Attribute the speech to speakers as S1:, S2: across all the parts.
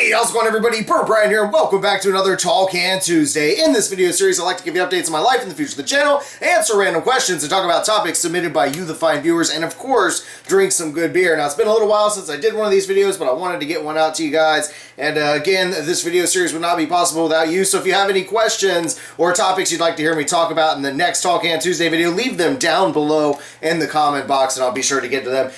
S1: Hey, how's it going, everybody? BurntBrian here, and welcome back to another Tall Can Tuesday. In this video series, I like to give you updates on my life and the future of the channel, answer random questions, and talk about topics submitted by you, the fine viewers, and of course, drink some good beer. Now, it's been a little while since I did one of these videos, but I wanted to get one out to you guys. And again, this video series would not be possible without you, so if you have any questions or topics you'd like to hear me talk about in the next Tall Can Tuesday video, leave them down below in the comment box, and I'll be sure to get to them.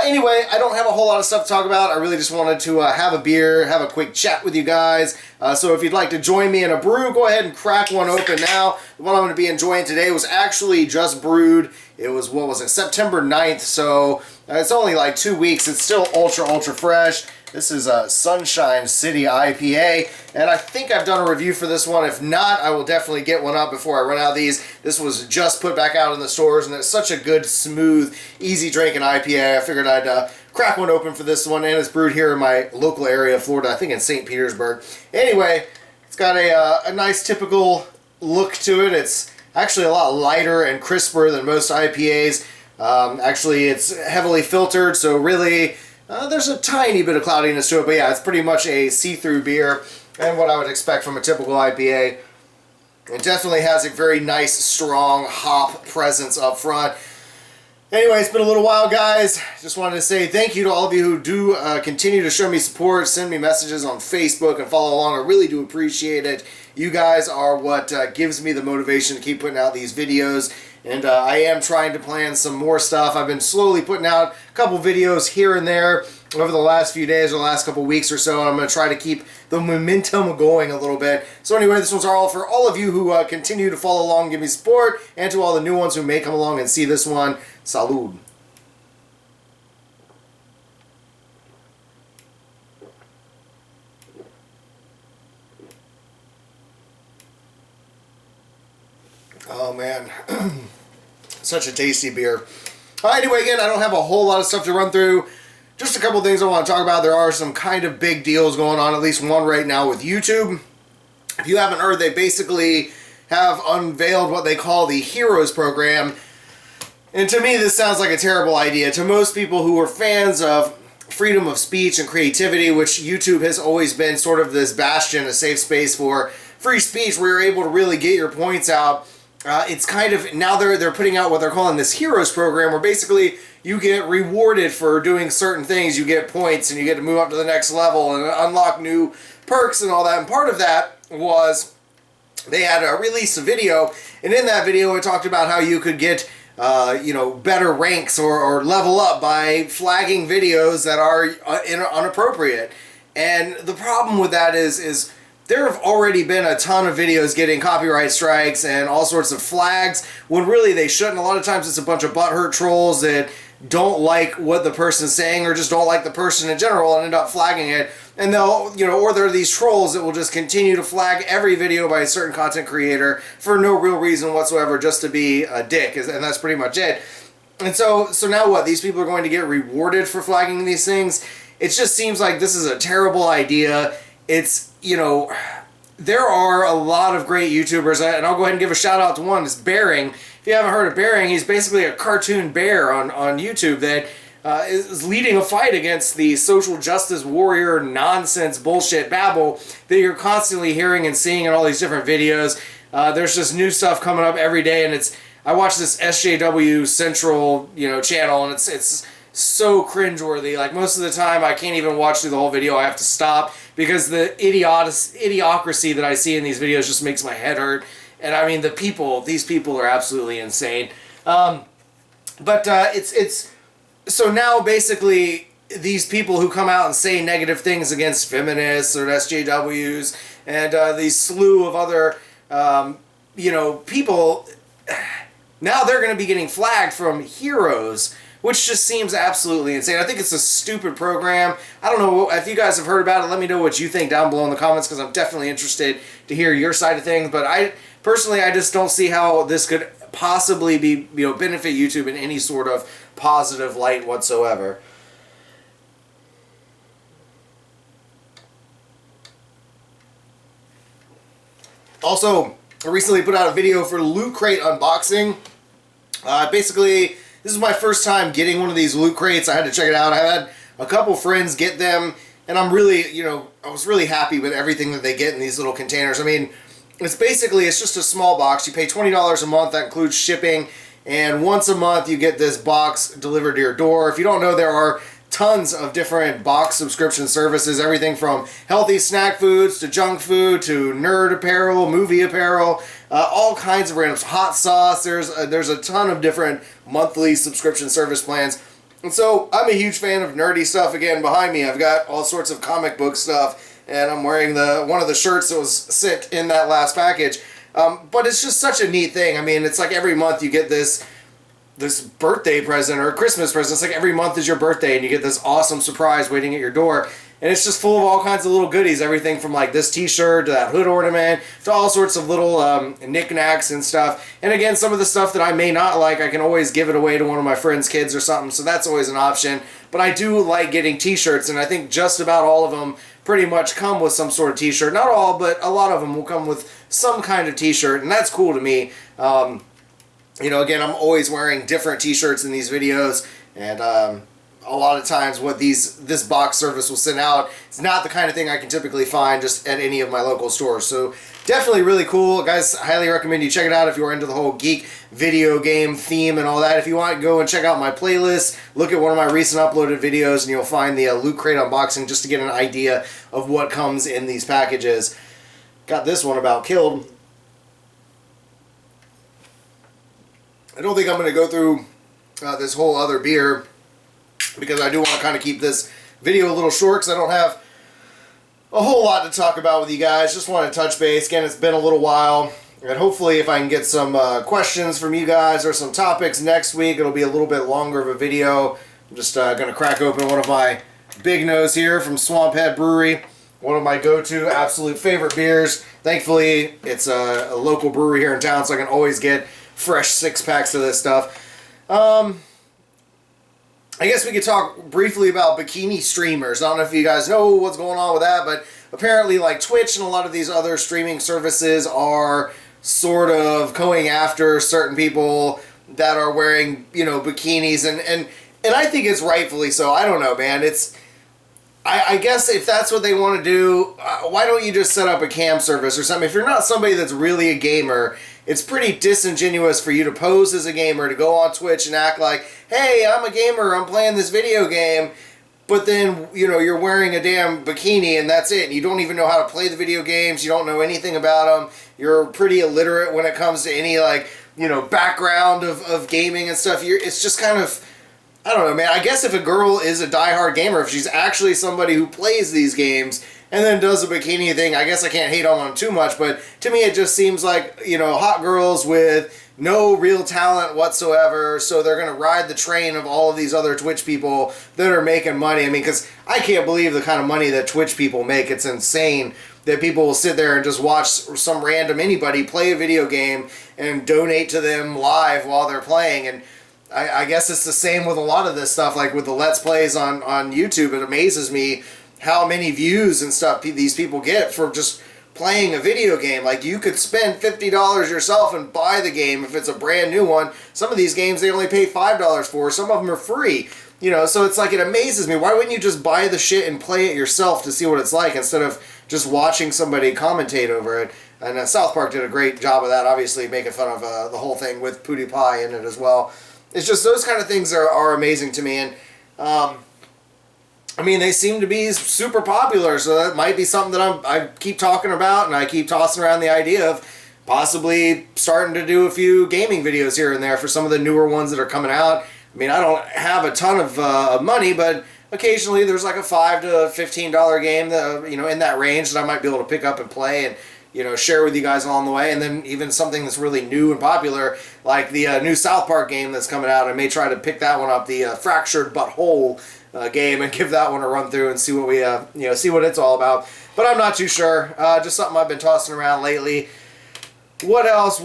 S1: Anyway, I don't have a whole lot of stuff to talk about. I really just wanted to have a beer, have a quick chat with you guys. So if you'd like to join me in a brew, go ahead and crack one open now. The one I'm going to be enjoying today was actually just brewed. It was, what was it, September 9th, so it's only like 2 weeks. It's still ultra fresh. This is a Sunshine City IPA, and I think I've done a review for this one. If not, I will definitely get one up before I run out of these. This was just put back out in the stores, and it's such a good, smooth, easy drinking IPA. I figured I'd crack one open for this one, and it's brewed here in my local area of Florida, I think in St. Petersburg. Anyway, it's got a nice typical look to it. It's actually a lot lighter and crisper than most IPAs. Actually, it's heavily filtered, so really there's a tiny bit of cloudiness to it, but yeah, it's pretty much a see-through beer and what I would expect from a typical IPA. It definitely has a very nice, strong hop presence up front. Anyway, it's been a little while, guys. Just wanted to say thank you to all of you who do continue to show me support, send me messages on Facebook, and follow along. I really do appreciate it. You guys are what gives me the motivation to keep putting out these videos. And I am trying to plan some more stuff. I've been slowly putting out a couple videos here and there over the last few days or the last couple weeks or so, and I'm going to try to keep the momentum going a little bit. So anyway, this one's all for all of you who continue to follow along and give me support, and to all the new ones who may come along and see this one. Salud. Oh man, such a tasty beer. Anyway, again, I don't have a whole lot of stuff to run through. Just a couple things I want to talk about. There are some kind of big deals going on, at least one right now with YouTube. If you haven't heard, they basically have unveiled what they call the Heroes program. And to me, this sounds like a terrible idea. To most people who are fans of freedom of speech and creativity, which YouTube has always been sort of this bastion, a safe space for free speech where you're able to really get your points out. It's kind of, now they're putting out what they're calling this Heroes program, where basically you get rewarded for doing certain things. You get points and you get to move up to the next level and unlock new perks and all that. And part of that was they had released a video, and in that video it talked about how you could get better ranks or level up by flagging videos that are inappropriate. And the problem with that is there have already been a ton of videos getting copyright strikes and all sorts of flags when really they shouldn't. A lot of times it's a bunch of butthurt trolls that don't like what the person's saying or just don't like the person in general and end up flagging it. And they'll, or there are these trolls that will just continue to flag every video by a certain content creator for no real reason whatsoever, just to be a dick, and that's pretty much it. And so now what? These people are going to get rewarded for flagging these things? It just seems like this is a terrible idea. It's, there are a lot of great YouTubers, and I'll go ahead and give a shout out to one. It's Bearing. If you haven't heard of Bearing, he's basically a cartoon bear on YouTube that is leading a fight against the social justice warrior nonsense bullshit babble that you're constantly hearing and seeing in all these different videos. There's just new stuff coming up every day, and I watch this SJW Central channel, and it's so cringeworthy. Like, most of the time I can't even watch through the whole video. I have to stop because the idiocracy that I see in these videos just makes my head hurt. And I mean, these people are absolutely insane. So now basically these people who come out and say negative things against feminists or SJWs and these slew of other people, now they're going to be getting flagged from Heroes, which just seems absolutely insane. I think it's a stupid program. I don't know if you guys have heard about it. Let me know what you think down below in the comments, because I'm definitely interested to hear your side of things. But I just don't see how this could possibly be, benefit YouTube in any sort of positive light whatsoever. Also, I recently put out a video for Loot Crate unboxing. Basically, this is my first time getting one of these loot crates. I had to check it out. I had a couple friends get them And I'm really, you know, I was really happy with everything that they get in these little containers. I mean, it's just a small box. You pay $20 a month. That includes shipping. And once a month, you get this box delivered to your door. If you don't know, there are tons of different box subscription services. Everything from healthy snack foods to junk food to nerd apparel, movie apparel, all kinds of random hot sauce. There's a ton of different monthly subscription service plans. And so I'm a huge fan of nerdy stuff. Again, behind me, I've got all sorts of comic book stuff, and I'm wearing one of the shirts that was sent in that last package. But it's just such a neat thing. I mean, it's like every month you get this birthday present or a Christmas present. It's like every month is your birthday, and you get this awesome surprise waiting at your door. And it's just full of all kinds of little goodies, everything from like this t-shirt to that hood ornament to all sorts of little knickknacks and stuff. And again, some of the stuff that I may not like, I can always give it away to one of my friends' kids or something, so that's always an option. But I do like getting t-shirts, and I think just about all of them pretty much come with some sort of t-shirt. Not all, but a lot of them will come with some kind of t-shirt, and that's cool to me. You know, again, I'm always wearing different t-shirts in these videos, and a lot of times what this box service will send out is not the kind of thing I can typically find just at any of my local stores. So definitely really cool. Guys, I highly recommend you check it out if you're into the whole geek video game theme and all that. If you want, go and check out my playlist. Look at one of my recent uploaded videos, and you'll find the Loot Crate unboxing just to get an idea of what comes in these packages. Got this one about killed. I don't think I'm going to go through this whole other beer, because I do want to kind of keep this video a little short because I don't have a whole lot to talk about with you guys. Just want to touch base. Again, it's been a little while, and hopefully if I can get some questions from you guys or some topics next week, it'll be a little bit longer of a video. I'm just going to crack open one of my Big Nose here from Swamphead Brewery. One of my go-to absolute favorite beers. Thankfully, it's a local brewery here in town, so I can always get fresh six-packs of this stuff. I guess we could talk briefly about bikini streamers. I don't know if you guys know what's going on with that, but apparently like Twitch and a lot of these other streaming services are sort of going after certain people that are wearing, you know, bikinis, and I think it's rightfully so. I don't know, man. I guess if that's what they want to do, why don't you just set up a cam service or something? If you're not somebody that's really a gamer, it's pretty disingenuous for you to pose as a gamer, to go on Twitch and act like, hey, I'm a gamer, I'm playing this video game, but then, you know, you're wearing a damn bikini and that's it. And you don't even know how to play the video games, you don't know anything about them, you're pretty illiterate when it comes to any, like, you know, background of gaming and stuff. It's just kind of, I don't know, man. I guess if a girl is a diehard gamer, if she's actually somebody who plays these games and then does a bikini thing, I guess I can't hate on them too much, but to me it just seems like, you know, hot girls with no real talent whatsoever, so they're going to ride the train of all of these other Twitch people that are making money. I mean, because I can't believe the kind of money that Twitch people make. It's insane that people will sit there and just watch some random anybody play a video game and donate to them live while they're playing. And I guess it's the same with a lot of this stuff, like with the Let's Plays on YouTube. It amazes me how many views and stuff these people get for just playing a video game. Like, you could spend $50 yourself and buy the game if it's a brand new one. Some of these games they only pay $5 for. Some of them are free. You know, so it's like, it amazes me. Why wouldn't you just buy the shit and play it yourself to see what it's like instead of just watching somebody commentate over it? And South Park did a great job of that, obviously making fun of the whole thing with PewDiePie in it as well. It's just those kind of things are amazing to me. And I mean, they seem to be super popular, so that might be something that I keep talking about, and I keep tossing around the idea of possibly starting to do a few gaming videos here and there for some of the newer ones that are coming out. I mean, I don't have a ton of money, but occasionally there's like a $5 to $15 game that, you know, in that range that I might be able to pick up and play and, you know, share with you guys along the way. And then even something that's really new and popular, like the new South Park game that's coming out. I may try to pick that one up, the Fractured But Whole game, and give that one a run through and see what we, you know, see what it's all about. But I'm not too sure. Just something I've been tossing around lately. What else?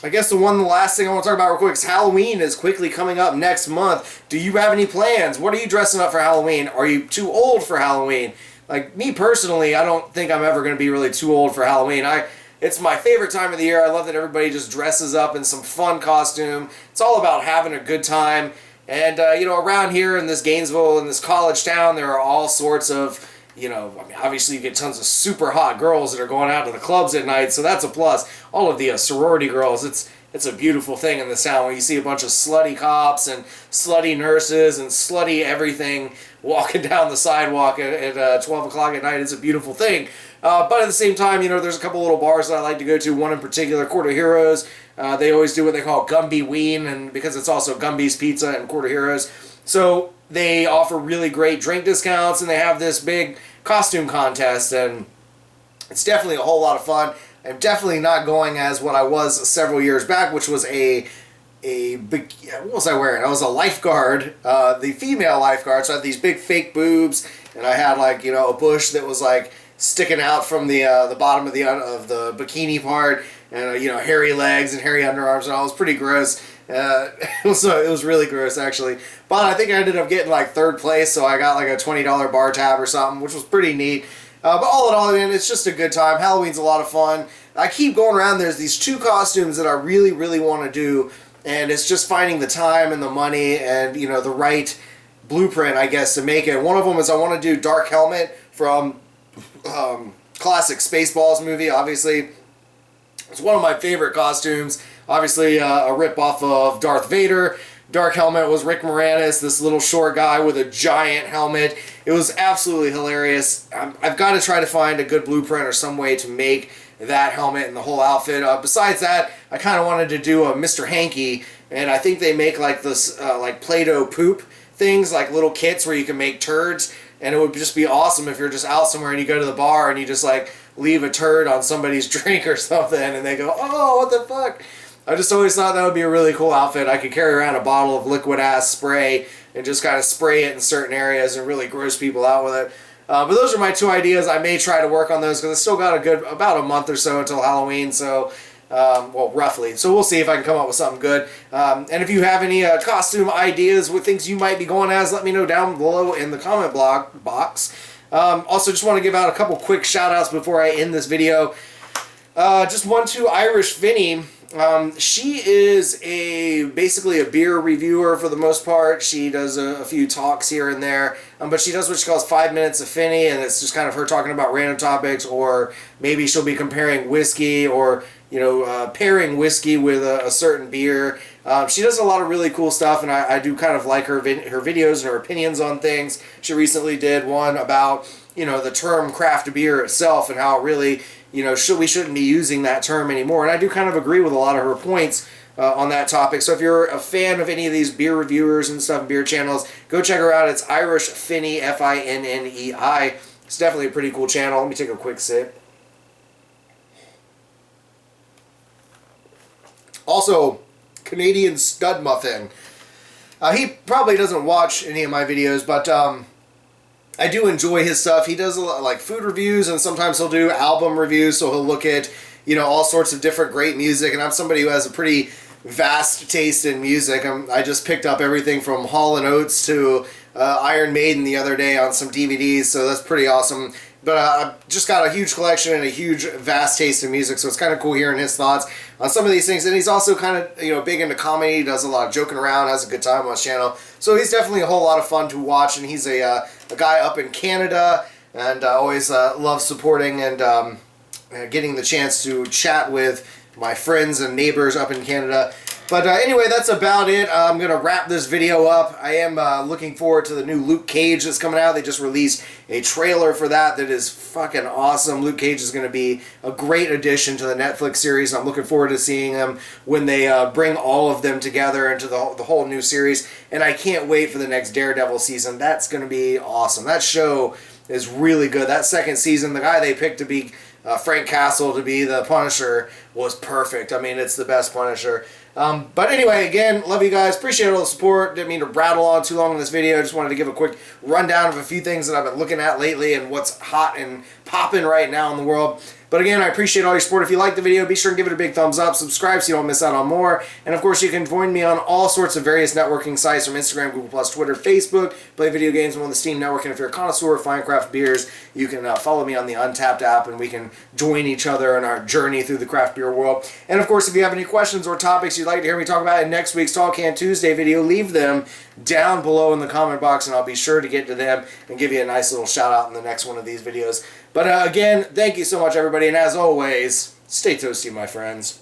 S1: I guess the last thing I want to talk about real quick is Halloween is quickly coming up next month. Do you have any plans? What are you dressing up for Halloween? Are you too old for Halloween? Like, me personally, I don't think I'm ever going to be really too old for Halloween. It's my favorite time of the year. I love that everybody just dresses up in some fun costume. It's all about having a good time. And, you know, around here in this Gainesville, in this college town, there are all sorts of, you know, I mean, obviously you get tons of super hot girls that are going out to the clubs at night, so that's a plus. All of the sorority girls, it's a beautiful thing in this town when you see a bunch of slutty cops and slutty nurses and slutty everything walking down the sidewalk at 12 o'clock at night. It's a beautiful thing. But at the same time, you know, there's a couple little bars that I like to go to. One in particular, Court of Heroes. They always do what they call Gumby Ween, and because it's also Gumby's Pizza and Court of Heroes. So they offer really great drink discounts, and they have this big costume contest, and it's definitely a whole lot of fun. I'm definitely not going as what I was several years back, which was what was I wearing? I was a lifeguard, the female lifeguard, so I had these big fake boobs, and I had, like, you know, a bush that was like sticking out from the bottom of the bikini part, and you know, hairy legs and hairy underarms, and all. It was pretty gross. It was really gross, actually. But I think I ended up getting like 3rd place, so I got like a $20 bar tab or something, which was pretty neat. But all in all, man, it's just a good time. Halloween's a lot of fun. I keep going around. There's these 2 costumes that I really, really want to do, and it's just finding the time and the money and, you know, the right blueprint, I guess, to make it. One of them is I want to do Dark Helmet from classic Spaceballs movie, obviously. It's one of my favorite costumes. Obviously, a rip-off of Darth Vader. Dark Helmet was Rick Moranis, this little short guy with a giant helmet. It was absolutely hilarious. I've got to try to find a good blueprint or some way to make that helmet and the whole outfit. Besides that, I kind of wanted to do a Mr. Hanky, and I think they make like this like Play-Doh poop things, like little kits where you can make turds, and it would just be awesome if you're just out somewhere and you go to the bar and you just like leave a turd on somebody's drink or something, and they go, "Oh, what the fuck?" I just always thought that would be a really cool outfit. I could carry around a bottle of liquid-ass spray and just kind of spray it in certain areas and really gross people out with it. But those are my 2 ideas. I may try to work on those because I still got about a month or so until Halloween, so, well, roughly. So we'll see if I can come up with something good. And if you have any costume ideas with things you might be going as, let me know down below in the comment box. Also, just want to give out a couple quick shout-outs before I end this video. Just one to Irish Vinny. She is basically a beer reviewer for the most part. She does a few talks here and there, but she does what she calls 5 Minutes of Finny, and it's just kind of her talking about random topics, or maybe she'll be comparing whiskey, or, you know, pairing whiskey with a certain beer. She does a lot of really cool stuff, and I do kind of like her videos and her opinions on things. She recently did one about, you know, the term craft beer itself and how it really, you know, we shouldn't be using that term anymore. And I do kind of agree with a lot of her points on that topic. So if you're a fan of any of these beer reviewers and stuff, beer channels, go check her out. It's Irish Finny, Finnei. It's definitely a pretty cool channel. Let me take a quick sip. Also, Canadian Stud Muffin. He probably doesn't watch any of my videos, but I do enjoy his stuff. He does a lot, like, food reviews, and sometimes he'll do album reviews, so he'll look at, you know, all sorts of different great music, and I'm somebody who has a pretty vast taste in music. I just picked up everything from Hall & Oates to Iron Maiden the other day on some DVDs, so that's pretty awesome. But I've just got a huge collection and a huge, vast taste in music, so it's kind of cool hearing his thoughts on some of these things. And he's also kind of, you know, big into comedy. He does a lot of joking around, has a good time on his channel. So he's definitely a whole lot of fun to watch, and he's a guy up in Canada, and I always love supporting and getting the chance to chat with my friends and neighbors up in Canada. But anyway, that's about it. I'm going to wrap this video up. I am looking forward to the new Luke Cage that's coming out. They just released a trailer for that is fucking awesome. Luke Cage is going to be a great addition to the Netflix series. I'm looking forward to seeing them when they bring all of them together into the whole new series. And I can't wait for the next Daredevil season. That's going to be awesome. That show is really good. That 2nd season, the guy they picked to be Frank Castle to be the Punisher was perfect. I mean, it's the best Punisher. But anyway, again, love you guys. Appreciate all the support. Didn't mean to rattle on too long in this video. Just wanted to give a quick rundown of a few things that I've been looking at lately and what's hot and popping right now in the world. But again, I appreciate all your support. If you like the video, be sure and give it a big thumbs up. Subscribe so you don't miss out on more. And of course, you can join me on all sorts of various networking sites from Instagram, Google+, Twitter, Facebook. Play video games on the Steam Network. And if you're a connoisseur of fine craft beers, you can follow me on the Untapped app, and we can join each other in our journey through the craft beer world. And of course, if you have any questions or topics you'd like to hear me talk about in next week's Tall Can Tuesday video, leave them down below in the comment box, and I'll be sure to get to them and give you a nice little shout out in the next one of these videos. But again, thank you so much, everybody, and as always, stay toasty, my friends.